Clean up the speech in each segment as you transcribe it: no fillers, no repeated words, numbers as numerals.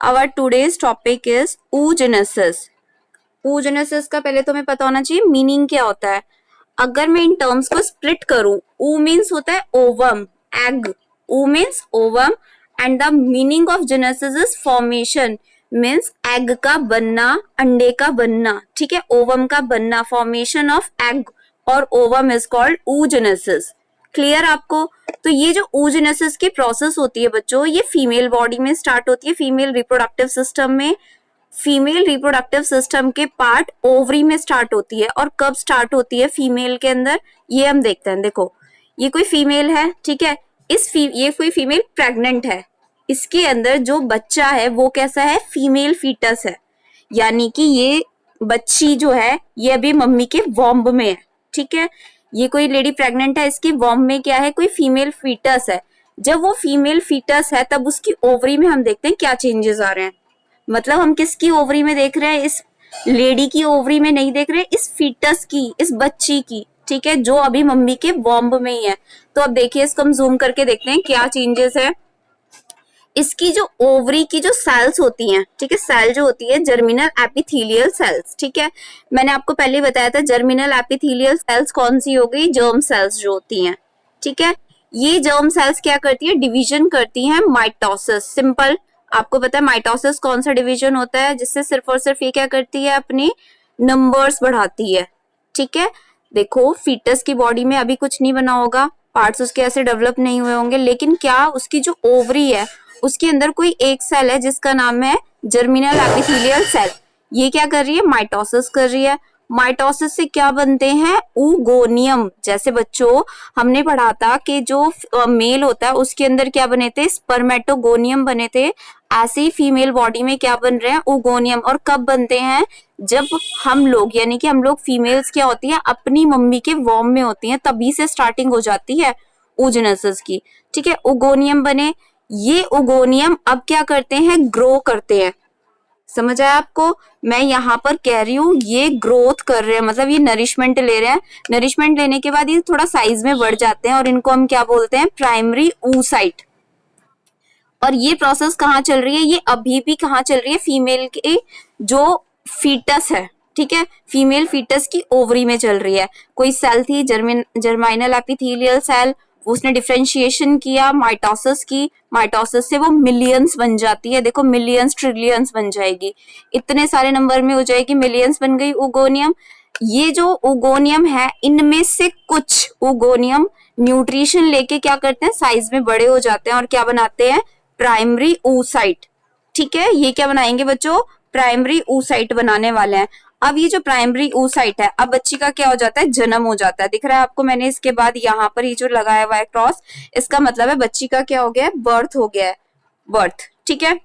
Our today's topic is oogenesis. oogenesis का पहले तो हमें पता होना चाहिए मीनिंग क्या होता है. अगर मैं इन टर्म्स को स्प्लिट करूं, ओ मीन्स होता है ovum, egg. O means ovum and the meaning of genesis is formation, means egg का बनना, अंडे का बनना. ठीक है, ओवम का बनना, फॉर्मेशन ऑफ एग और ovum is called oogenesis. Clear आपको? तो ये जो oogenesis की प्रोसेस होती है बच्चों, ये फीमेल बॉडी में स्टार्ट होती है, फीमेल रिप्रोडक्टिव सिस्टम में. फीमेल रिप्रोडक्टिव सिस्टम के पार्ट ओवरी में स्टार्ट होती है. और कब स्टार्ट होती है फीमेल के अंदर, ये हम देखते हैं. देखो, ये कोई फीमेल है, ठीक है, ये कोई फीमेल प्रेग्नेंट है. इसके अंदर जो बच्चा है वो कैसा है, फीमेल फीटस है. यानी कि ये बच्ची जो है ये अभी मम्मी के वॉम्ब में है. ठीक है, ये कोई लेडी प्रेग्नेंट है, इसकी वॉम्ब में क्या है, कोई फीमेल फीटस है. जब वो फीमेल फीटस है तब उसकी ओवरी में हम देखते हैं क्या चेंजेस आ रहे हैं. मतलब हम किसकी ओवरी में देख रहे हैं, इस लेडी की ओवरी में नहीं देख रहे, इस फीटस की, इस बच्ची की. ठीक है, जो अभी मम्मी के वॉम्ब में ही है. तो अब देखिए, इसको हम जूम करके देखते हैं क्या चेंजेस है. इसकी जो ओवरी की जो सेल्स होती हैं, ठीक है, सेल जो होती है जर्मिनल एपिथेलियल सेल्स. ठीक है, मैंने आपको पहले ही बताया था जर्मिनल एपिथेलियल सेल्स कौन सी हो गई, जर्म सेल्स जो होती हैं. ठीक है, ये जर्म सेल्स क्या करती है, डिवीजन करती हैं माइटोसिस. सिंपल, आपको पता है माइटोसिस कौन सा डिवीजन होता है, जिससे सिर्फ और सिर्फ ये क्या करती है, अपनी नंबर्स बढ़ाती है. ठीक है, देखो फीटस की बॉडी में अभी कुछ नहीं बना होगा, पार्ट्स उसके ऐसे डेवलप नहीं हुए होंगे, लेकिन क्या उसकी जो ओवरी है उसके अंदर कोई एक सेल है जिसका नाम है जर्मिनल एपिथेलियल सेल. ये क्या कर रही है, माइटोसिस कर रही है. माइटोसिस से क्या बनते हैं, oogoneum. जैसे बच्चों हमने पढ़ा था कि जो मेल होता है उसके अंदर क्या बने थे, स्पर्मेटोगोनियम बने थे. ऐसे ही फीमेल बॉडी में क्या बन रहे हैं, oogoneum. और कब बनते हैं, जब हम लोग यानी कि हम लोग फीमेल्स क्या होती है, अपनी मम्मी के वॉर्म में होती हैं, तभी से स्टार्टिंग हो जाती है oogenesis की. ठीक है, oogoneum बने. ये oogoneum अब क्या करते हैं, ग्रो करते हैं. समझ आया आपको? मैं यहाँ पर कह रही हूँ ये ग्रोथ कर रहे हैं, मतलब ये नरिशमेंट ले रहे हैं. नरिशमेंट लेने के बाद ये थोड़ा साइज में बढ़ जाते हैं और इनको हम क्या बोलते हैं, प्राइमरी oocyte. और ये प्रोसेस कहाँ चल रही है, ये अभी भी कहाँ चल रही है, फीमेल के जो फीटस है, ठीक है, फीमेल फीटस की ओवरी में चल रही है. कोई सेल थी जर्मिनल एपिथेलियल सेल, उसने डिफरेंशिएशन किया, माइटोसिस की, माइटोसिस से वो मिलियंस बन जाती है. देखो मिलियंस ट्रिलियंस बन जाएगी, इतने सारे नंबर में हो जाएगी, मिलियंस बन गई oogoneum. ये जो oogoneum है, इनमें से कुछ oogoneum न्यूट्रिशन लेके क्या करते हैं, साइज में बड़े हो जाते हैं और क्या बनाते हैं, प्राइमरी oocyte. ठीक है, ये क्या बनाएंगे बच्चों, प्राइमरी oocyte बनाने वाले हैं. अब ये जो प्राइमरी oocyte है, अब बच्ची का क्या हो जाता है, जन्म हो जाता है. दिख रहा है आपको, मैंने इसके बाद यहाँ पर ये जो लगाया हुआ है क्रॉस, इसका मतलब है बच्ची का क्या हो गया है, बर्थ हो गया है, बर्थ. ठीक है,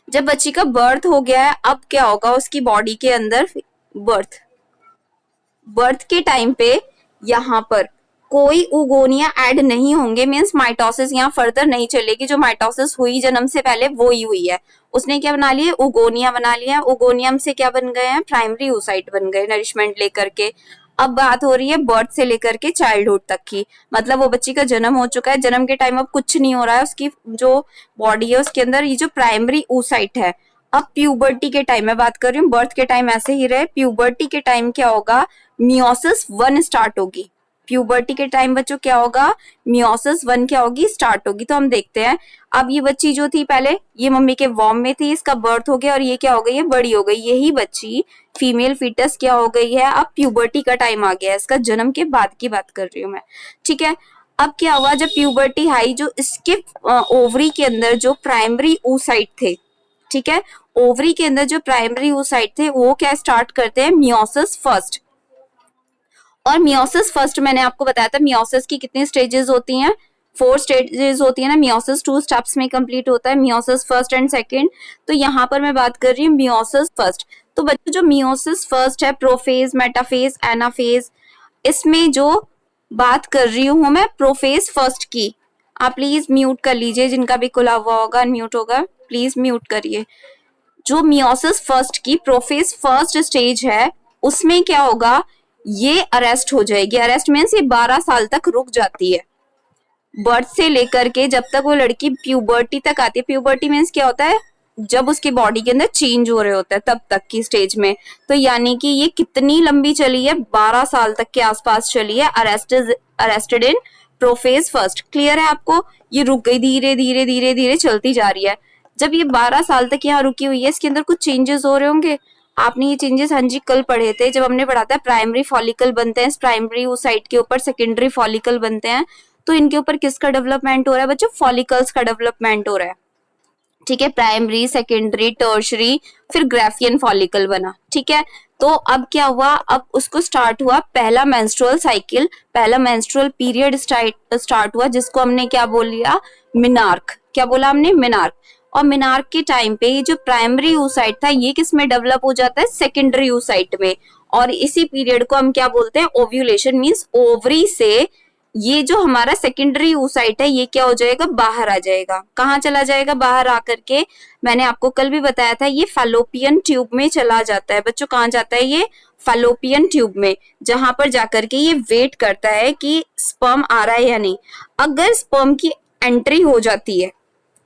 जब बच्ची का बर्थ हो गया है, अब क्या होगा उसकी बॉडी के अंदर, बर्थ के टाइम पे यहाँ पर कोई oogonia ऐड नहीं होंगे, मींस माइटोसिस यहाँ फर्दर नहीं चलेगी. जो माइटोसिस हुई जन्म से पहले वो ही हुई है. उसने क्या बना लिया, oogonia बना लिया. oogoneum से क्या बन गए हैं, प्राइमरी oocyte बन गए, नरिशमेंट लेकर के. अब बात हो रही है बर्थ से लेकर के चाइल्डहुड तक की, मतलब वो बच्ची का जन्म हो चुका है, जन्म के टाइम अब कुछ नहीं हो रहा है, उसकी जो बॉडी है उसके अंदर ये जो प्राइमरी oocyte है. अब प्यूबर्टी के टाइम में बात कर रही हूँ, बर्थ के टाइम ऐसे ही रहे, प्यूबर्टी के टाइम क्या होगा, मियोसिस 1 स्टार्ट होगी. प्यूबर्टी के टाइम बच्चों क्या होगा, मियोसिस 1 क्या होगी, स्टार्ट होगी. तो हम देखते हैं, अब ये बच्ची जो थी पहले ये मम्मी के वॉर्म में थी, इसका बर्थ हो गया और ये क्या हो गई है, बड़ी हो गई. यही बच्ची फीमेल फीटस क्या हो गई है, अब प्यूबर्टी का टाइम आ गया है, इसका जन्म के बाद की बात कर रही हूँ मैं. ठीक है, अब क्या हुआ, जब प्यूबर्टी आई, जो इसके ओवरी के अंदर जो प्राइमरी oocyte थे, ठीक है, ओवरी के अंदर जो प्राइमरी oocyte थे वो क्या स्टार्ट करते हैं, मियोसिस फर्स्ट. और मियोसिस फर्स्ट मैंने आपको बताया था, मियोसिस की कितनी स्टेजेस होती हैं, 4 स्टेजेस होती है ना. मियोसिस 2 स्टेप्स में कंप्लीट होता है, मियोसिस फर्स्ट एंड सेकंड. तो यहाँ पर मैं बात कर रही हूँ मियोसिस फर्स्ट. तो बच्चों जो मियोसिस फर्स्ट है, प्रोफेज, मेटाफेज, एनाफेज, इसमें जो बात कर रही हूँ मैं प्रोफेज फर्स्ट की. आप प्लीज म्यूट कर लीजिए, जिनका भी खुला हुआ होगा अनम्यूट होगा, प्लीज म्यूट करिए. जो मियोसिस फर्स्ट की प्रोफेज फर्स्ट स्टेज है, उसमें क्या होगा, ये अरेस्ट हो जाएगी. अरेस्ट मीन्स ये 12 साल तक रुक जाती है, बर्थ से लेकर के जब तक वो लड़की प्यूबर्टी तक आती है. प्यूबर्टी मीन्स क्या होता है, जब उसकी बॉडी के अंदर चेंज हो रहे होते हैं तब तक की स्टेज में। तो यानी कि ये कितनी लंबी चली है, 12 साल तक के आसपास चली है। Arrested in prophase first. Clear है आपको? ये रुक गई, धीरे धीरे धीरे धीरे चलती जा रही है। जब ये 12 साल तक यहाँ रुकी हुई है, इसके अंदर कुछ चेंजेस हो रहे होंगे। आपने ये चेंजेस हाँ जी कल पढ़े थे, जब हमने पढ़ा था प्राइमरी फॉलिकल बनते हैं, प्राइमरी साइट के ऊपर सेकेंडरी फॉलिकल बनते हैं। तो इनके ऊपर किसका डेवलपमेंट हो रहा है बच्चों? फॉलिकल्स का डेवलपमेंट हो रहा है। ठीक है, प्राइमरी, सेकेंडरी, टर्शरी, फिर ग्राफियन फॉलिकल बना। ठीक है, तो अब क्या हुआ, अब उसको स्टार्ट हुआ पहला मेंस्ट्रुअल साइकिल, पहला मेंस्ट्रुअल पीरियड स्टार्ट हुआ, जिसको हमने क्या बोल लिया? मिनार्क। क्या बोला हमने? मिनार्क। और मिनार्क के टाइम पे ये जो प्राइमरी oocyte था ये किस में डेवलप हो जाता है? सेकेंडरी oocyte में। और इसी पीरियड को हम क्या बोलते हैं? ओव्यूलेशन। मींस ओवरी से ये जो हमारा सेकेंडरी oocyte है ये क्या हो जाएगा? बाहर आ जाएगा। कहाँ चला जाएगा बाहर आकर के? मैंने आपको कल भी बताया था, ये फैलोपियन ट्यूब में चला जाता है। बच्चों कहाँ जाता है ये? फैलोपियन ट्यूब में, जहां पर जाकर के ये वेट करता है कि स्पर्म आ रहा है या नहीं। अगर स्पर्म की एंट्री हो जाती है,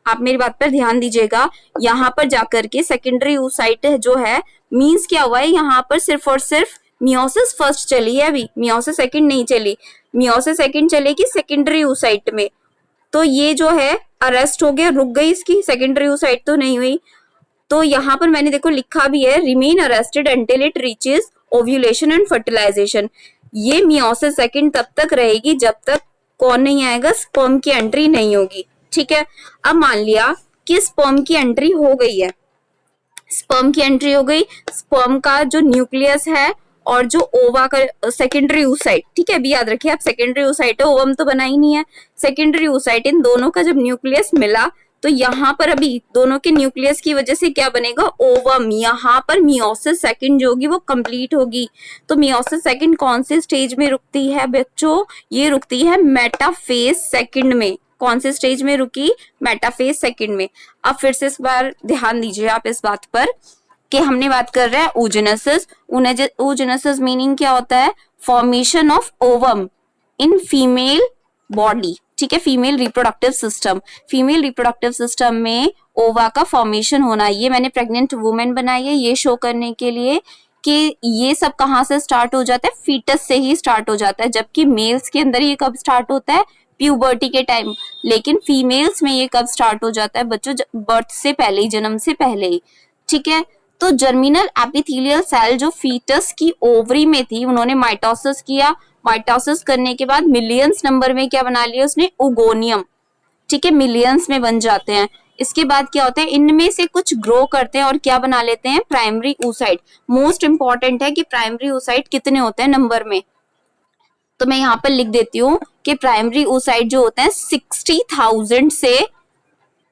आप मेरी बात पर ध्यान दीजिएगा, यहाँ पर जाकर के सेकेंडरी oocyte जो है, मींस क्या हुआ है, यहाँ पर सिर्फ और सिर्फ मियोसिस फर्स्ट चली है, अभी मियोसिस सेकंड नहीं चली। मियोसिस सेकंड चलेगी सेकेंडरी oocyte में। तो ये जो है अरेस्ट हो गया, रुक गई, इसकी सेकेंडरी oocyte तो नहीं हुई। तो यहाँ पर मैंने देखो लिखा भी है, remain arrested until it reaches ovulation and fertilisation. ये मियोसिस सेकंड तब तक रहेगी जब तक कौन नहीं आएगा? स्पर्म की एंट्री नहीं होगी। ठीक है, अब मान लिया कि स्पर्म की एंट्री हो गई है, स्पर्म की एंट्री हो गई, स्पर्म का जो न्यूक्लियस है और जो ओवा का सेकेंडरी oocyte, ठीक है, अभी याद रखिए आप, सेकेंडरी oocyte है, ओवम तो बना ही नहीं है, सेकेंडरी oocyte, इन दोनों का जब न्यूक्लियस मिला तो यहाँ पर अभी दोनों के न्यूक्लियस की वजह से क्या बनेगा? ओवम। यहाँ पर मियोसिस सेकंड जो होगी वो कंप्लीट होगी। तो मियोसिस सेकंड कौन से स्टेज में रुकती है बच्चों? ये रुकती है मेटाफेज सेकंड में। कौन से स्टेज में रुकी? मेटाफेज सेकंड में। अब फिर से इस बार ध्यान दीजिए आप इस बात पर कि हमने बात कर रहे हैं oogenesis। oogenesis मीनिंग क्या होता है? Formation of ovum in female body. ठीक है, female reproductive system. Female reproductive system में ओवा का फॉर्मेशन होना, ये मैंने प्रेग्नेंट वुमेन बनाई है ये शो करने के लिए कि ये सब कहाँ से स्टार्ट हो जाता है? फीटस से ही स्टार्ट हो जाता है। जबकि मेल्स के अंदर ये कब स्टार्ट होता है? प्यूबर्टी के टाइम। लेकिन फीमेल्स में ये कब स्टार्ट हो जाता है बच्चों? बर्थ से पहले ही, जन्म से पहले ही। ठीक है, तो जर्मिनल एपिथेलियल सेल जो फीटस की ओवरी में थी, उन्होंने माइटोसिस किया। माइटोसिस करने के बाद मिलियंस नंबर में क्या बना लिया उसने? ओगोनियम। ठीक है, मिलियंस में बन जाते हैं। इसके बाद क्या होता है? इनमें से कुछ ग्रो करते हैं और क्या बना लेते हैं? Primary oocyte। मोस्ट इंपॉर्टेंट है कि प्राइमरी oocyte कितने होते हैं नंबर में, तो मैं यहाँ पर लिख देती हूँ कि प्राइमरी oocyte जो होते हैं 60,000 से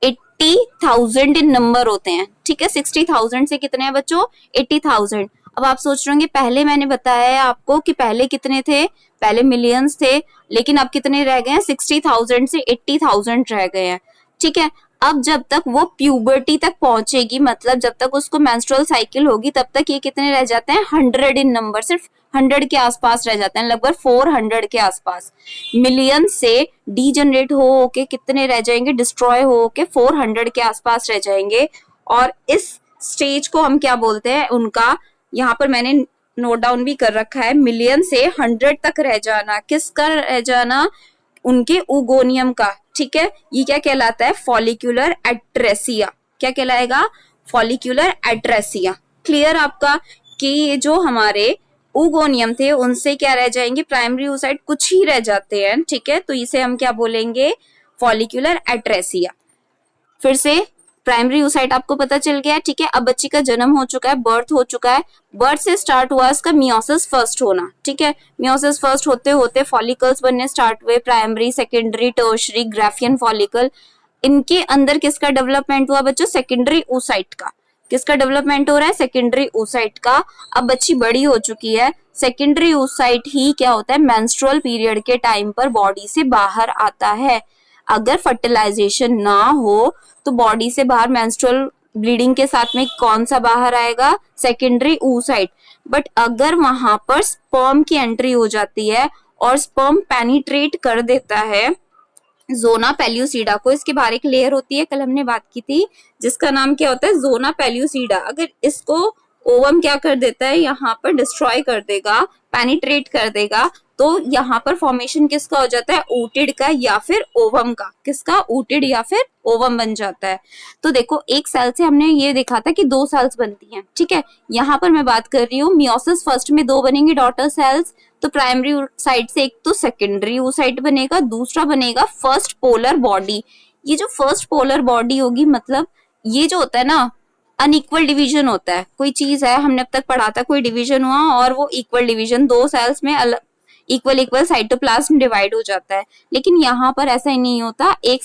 80,000 इन नंबर होते हैं। ठीक है, 60,000 से कितने हैं बच्चों? 80,000। अब आप सोच रहे होंगे पहले मैंने बताया है आपको कि पहले कितने थे? पहले मिलियंस थे, लेकिन अब कितने रह गए हैं? 60,000 से 80,000 रह गए हैं। ठीक है, अब जब तक वो प्यूबर्टी तक पहुंचेगी, मतलब जब तक उसको मेंस्ट्रुअल साइकिल होगी, तब तक ये कितने रह जाते हैं? 100 इन नंबर, सिर्फ 100 के आसपास रह जाते हैं, लगभग 400 के आसपास। मिलियन से डीजनरेट हो के कितने रह जाएंगे? डिस्ट्रॉय हो के 400 के आसपास रह जाएंगे। और इस स्टेज को हम क्या बोलते हैं? उनका यहाँ पर मैंने नोट डाउन भी कर रखा है, मिलियन से 100 तक रह जाना। किसका रह जाना? उनके उगोनियम का। ठीक है, ये क्या कहलाता है? Follicular atresia. क्या कहलाएगा? Follicular atresia. क्लियर आपका कि ये जो हमारे उगोनियम थे उनसे क्या रह जाएंगे? प्राइमरी oocyte कुछ ही रह जाते हैं। ठीक है, तो इसे हम क्या बोलेंगे? Follicular atresia. फिर से प्राइमरी oocyte आपको पता चल गया। ठीक है, अब बच्ची का जन्म हो चुका है, बर्थ हो चुका है, बर्थ से स्टार्ट हुआ इसका मियोसिस फर्स्ट होना। ठीक है, मियोसिस फर्स्ट होते होते फॉलिकल्स बनने स्टार्ट हुए, primary, secondary, tertiary, Graafian follicle. इनके अंदर किसका डेवलपमेंट हुआ बच्चों? सेकेंडरी oocyte का। किसका डेवलपमेंट हो रहा है? सेकेंडरी oocyte का। अब बच्ची बड़ी हो चुकी है, सेकेंडरी oocyte ही क्या होता है? मेंस्ट्रुअल पीरियड के टाइम पर बॉडी से बाहर आता है। अगर फर्टिलाइजेशन ना हो तो बॉडी से बाहर मेंस्ट्रुअल ब्लीडिंग के साथ में कौन सा बाहर आएगा? Secondary oocyte। बट अगर वहां पर स्पर्म की एंट्री हो जाती है और स्पर्म पेनिट्रेट कर देता है जोना पेल्यूसिडा को, इसके बाहर एक लेयर होती है, कल हमने बात की थी, जिसका नाम क्या होता है, जोना पेल्यूसिडा। अगर इसको ओवम क्या कर देता है, यहाँ पर डिस्ट्रॉय कर देगा, पेनिट्रेट कर देगा, तो यहाँ पर फॉर्मेशन किसका हो जाता है, ooted का या फिर ओवम का। किसका, ooted या फिर ओवम बन जाता है। तो देखो एक सेल से हमने ये देखा था कि 2 सेल्स बनती हैं, ठीक है। यहाँ पर मैं बात कर रही हूँ मियोसिस फर्स्ट में 2 बनेंगे डॉटर सेल्स, तो प्राइमरी साइड से एक तो सेकेंडरी साइड बनेगा, दूसरा बनेगा फर्स्ट पोलर बॉडी। ये जो फर्स्ट पोलर बॉडी होगी, मतलब ये जो होता है ना, अनइक्वल डिवीजन होता है। कोई चीज है, हमने अब तक पढ़ा था, कोई डिवीजन हुआ और वो इक्वल डिवीजन, 2 सेल्स में अलग इक्वल इक्वल साइटोप्लाज्म डिवाइड हो जाता है। लेकिन यहाँ पर ऐसा ही नहीं होता, एक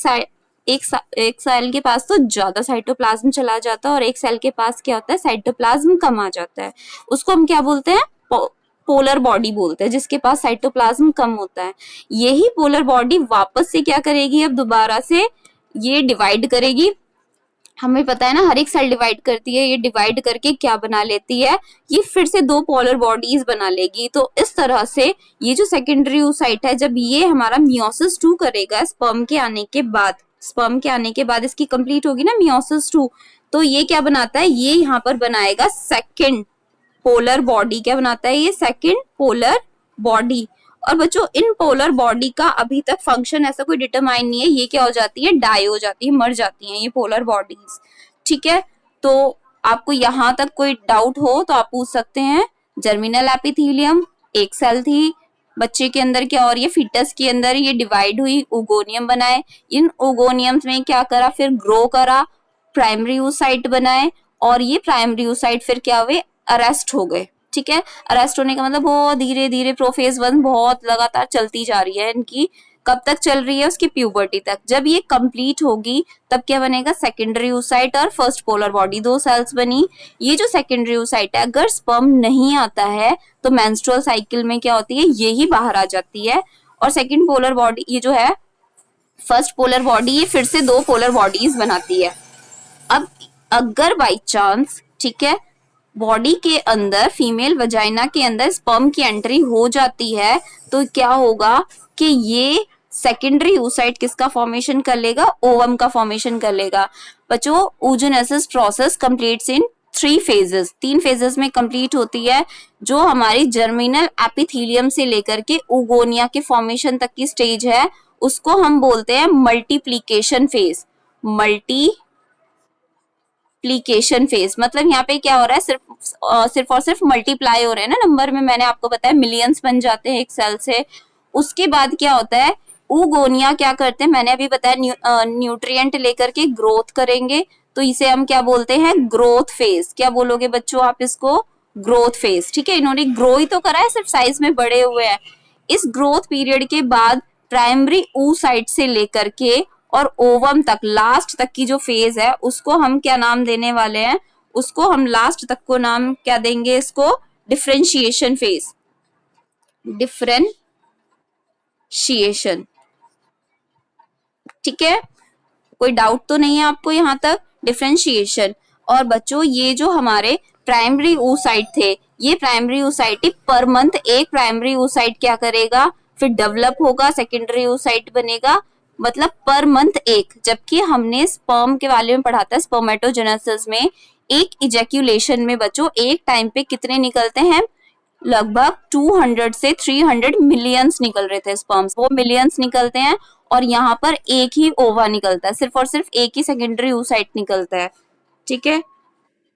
सेल के पास तो ज्यादा साइटोप्लाज्म चला जाता है और एक सेल के पास क्या होता है, साइटोप्लाज्म कम आ जाता है। उसको हम क्या बोलते हैं, पोलर बॉडी बोलते हैं, जिसके पास साइटोप्लाज्म कम होता है। यही पोलर बॉडी वापस से क्या करेगी, अब दोबारा से ये डिवाइड करेगी। हमें पता है ना, हर एक सेल डिवाइड करती है, ये डिवाइड करके क्या बना लेती है, ये फिर से 2 पोलर बॉडीज बना लेगी। तो इस तरह से ये जो सेकेंडरी oocyte है, जब ये हमारा मियोसिस 2 करेगा स्पर्म के आने के बाद, स्पर्म के आने के बाद इसकी कंप्लीट होगी ना मियोसिस 2, तो ये क्या बनाता है, ये यहाँ पर बनाएगा सेकेंड पोलर बॉडी। क्या बनाता है ये, सेकेंड पोलर बॉडी। और बच्चों इन पोलर बॉडी का अभी तक फंक्शन ऐसा कोई डिटरमाइन नहीं है, ये क्या हो जाती है, डाई हो जाती है, मर जाती हैं ये पोलर बॉडीज, ठीक है। तो आपको यहाँ तक कोई डाउट हो तो आप पूछ सकते हैं। जर्मिनल एपिथेलियम एक सेल थी बच्चे के अंदर, क्या और ये फीटस के अंदर ये डिवाइड हुई, ओगोनियम बनाए, इन ओगोनियम्स में क्या करा, फिर ग्रो करा, प्राइमरी oocyte बनाए, और ये प्राइमरी oocyte फिर क्या हुए, अरेस्ट हो गए, ठीक है। अरेस्ट होने का मतलब बहुत धीरे धीरे प्रोफेज 1 बहुत लगातार चलती जा रही है इनकी। कब तक चल रही है, उसकी प्यूबर्टी तक। जब ये कंप्लीट होगी तब क्या बनेगा, सेकेंडरी oocyte और फर्स्ट पोलर बॉडी, 2 सेल्स बनी। ये जो सेकेंडरी oocyte है, अगर स्पर्म नहीं आता है तो मेंस्ट्रुअल साइकिल में क्या होती है, ये ही बाहर आ जाती है। और सेकेंड पोलर बॉडी, ये जो है फर्स्ट पोलर बॉडी, ये फिर से 2 पोलर बॉडीज बनाती है। अब अगर बाई चांस, ठीक है, बॉडी के अंदर, फीमेल वजाइना के अंदर स्पर्म की एंट्री हो जाती है, तो क्या होगा कि ये सेकेंडरी oocyte किसका फॉर्मेशन कर लेगा, ओवम का फॉर्मेशन कर लेगा। बच्चों oogenesis प्रोसेस कंप्लीट्स इन 3 फेजेस, 3 फेजेस में कंप्लीट होती है। जो हमारी जर्मिनल एपिथेलियम से लेकर के ओगोनिया के फॉर्मेशन तक की स्टेज है, उसको हम बोलते हैं मल्टीप्लीकेशन फेज। मल्टीप्लीकेशन फेज मतलब यहाँ पे क्या हो रहा है, सिर्फ और सिर्फ मल्टीप्लाई हो रहे हैं ना नंबर में। मैंने आपको बताया मिलियंस बन जाते हैं एक सेल से। उसके बाद क्या होता है, oogonia क्या करते हैं, मैंने अभी बताया, न्यूट्रिएंट लेकर के ग्रोथ करेंगे, तो इसे हम क्या बोलते हैं, ग्रोथ फेज। क्या बोलोगे बच्चों आप इसको, ग्रोथ फेज, ठीक है। इन्होंने ग्रो ही तो करा है, सिर्फ साइज में बड़े हुए हैं। इस ग्रोथ पीरियड के बाद प्राइमरी oocyte से लेकर के और ओवम तक, लास्ट तक की जो फेज है, उसको हम क्या नाम देने वाले हैं, उसको हम लास्ट तक को नाम क्या देंगे, इसको डिफरेंशिएशन फेज। डिफरेंशिएशन, ठीक है। कोई डाउट तो नहीं है आपको यहाँ तक, डिफरेंशिएशन। और बच्चों ये जो हमारे प्राइमरी oocyte थे, ये प्राइमरी oocyte पर मंथ एक प्राइमरी oocyte क्या करेगा, फिर डेवलप होगा, सेकेंडरी oocyte बनेगा, मतलब पर मंथ एक। जबकि हमने स्पर्म के बारे में पढ़ा था, स्पर्मेटोजेनेसिस में एक इजैक्यूलेशन में बच्चों एक टाइम पे कितने निकलते हैं, लगभग 200 से 300 मिलियंस निकल रहे थे स्पर्म्स, वो मिलियंस निकलते हैं। और यहाँ पर एक ही ओवा निकलता है, सिर्फ और सिर्फ एक ही सेकेंडरी oocyte निकलता है, ठीक है।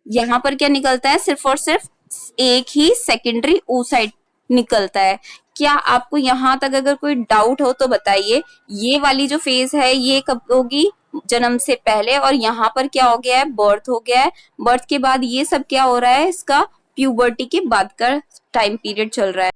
यहाँ पर क्या निकलता है, सिर्फ और सिर्फ एक ही सेकेंडरी oocyte निकलता है। क्या आपको यहाँ तक अगर कोई डाउट हो तो बताइए। ये वाली जो फेज है ये कब होगी, जन्म से पहले, और यहाँ पर क्या हो गया है, बर्थ हो गया है। बर्थ के बाद ये सब क्या हो रहा है, इसका प्यूबर्टी के बाद का टाइम पीरियड चल रहा है।